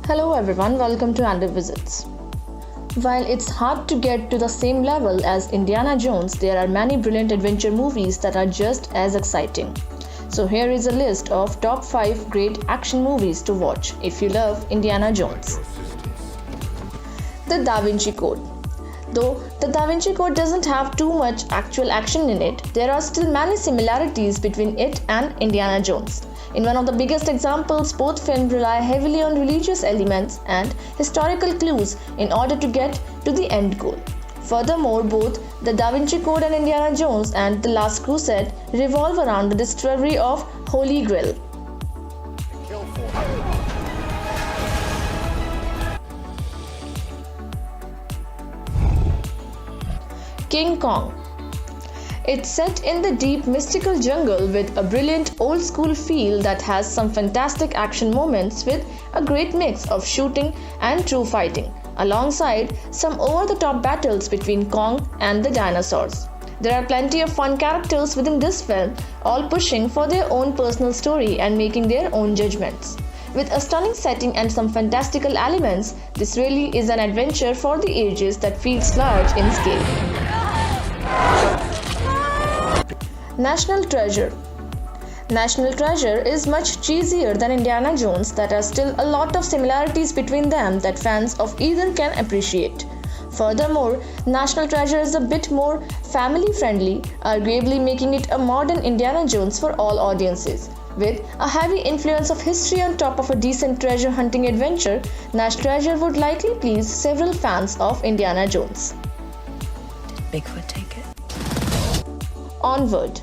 Hello everyone, welcome to Andy Visits. While it's hard to get to the same level as Indiana Jones, there are many brilliant adventure movies that are just as exciting. So here is a list of top 5 great action movies to watch if you love Indiana Jones. The Da Vinci Code. Though the Da Vinci Code doesn't have too much actual action in it, there are still many similarities between it and Indiana Jones. In one of the biggest examples, both films rely heavily on religious elements and historical clues in order to get to the end goal. Furthermore, both the Da Vinci Code and Indiana Jones and The Last Crusade revolve around the discovery of Holy Grail. King Kong. It's set in the deep mystical jungle with a brilliant old school feel that has some fantastic action moments with a great mix of shooting and true fighting, alongside some over the top battles between Kong and the dinosaurs. There are plenty of fun characters within this film, all pushing for their own personal story and making their own judgments. With a stunning setting and some fantastical elements, this really is an adventure for the ages that feels large in scale. National Treasure. National Treasure is much cheesier than Indiana Jones. There are still a lot of similarities between them that fans of either can appreciate. Furthermore, National Treasure is a bit more family friendly, arguably making it a modern Indiana Jones for all audiences. With a heavy influence of history on top of a decent treasure hunting adventure, National Treasure would likely please several fans of Indiana Jones. Did Bigfoot take it? Onward.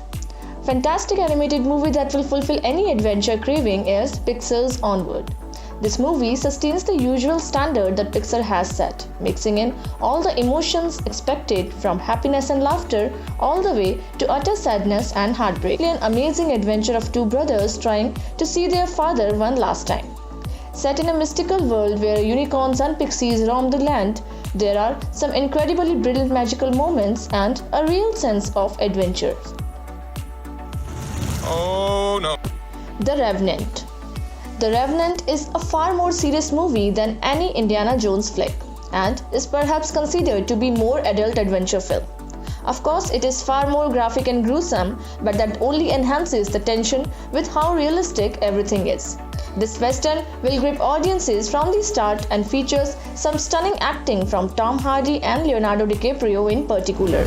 Fantastic animated movie that will fulfill any adventure craving is Pixar's Onward. This movie sustains the usual standard that Pixar has set, mixing in all the emotions expected from happiness and laughter all the way to utter sadness and heartbreak. An amazing adventure of two brothers trying to see their father one last time. Set in a mystical world where unicorns and pixies roam the land, there are some incredibly brilliant magical moments and a real sense of adventure. Oh no. The Revenant. The Revenant is a far more serious movie than any Indiana Jones flick and is perhaps considered to be more adult adventure film. Of course, it is far more graphic and gruesome, but that only enhances the tension with how realistic everything is. This western will grip audiences from the start and features some stunning acting from Tom Hardy and Leonardo DiCaprio in particular.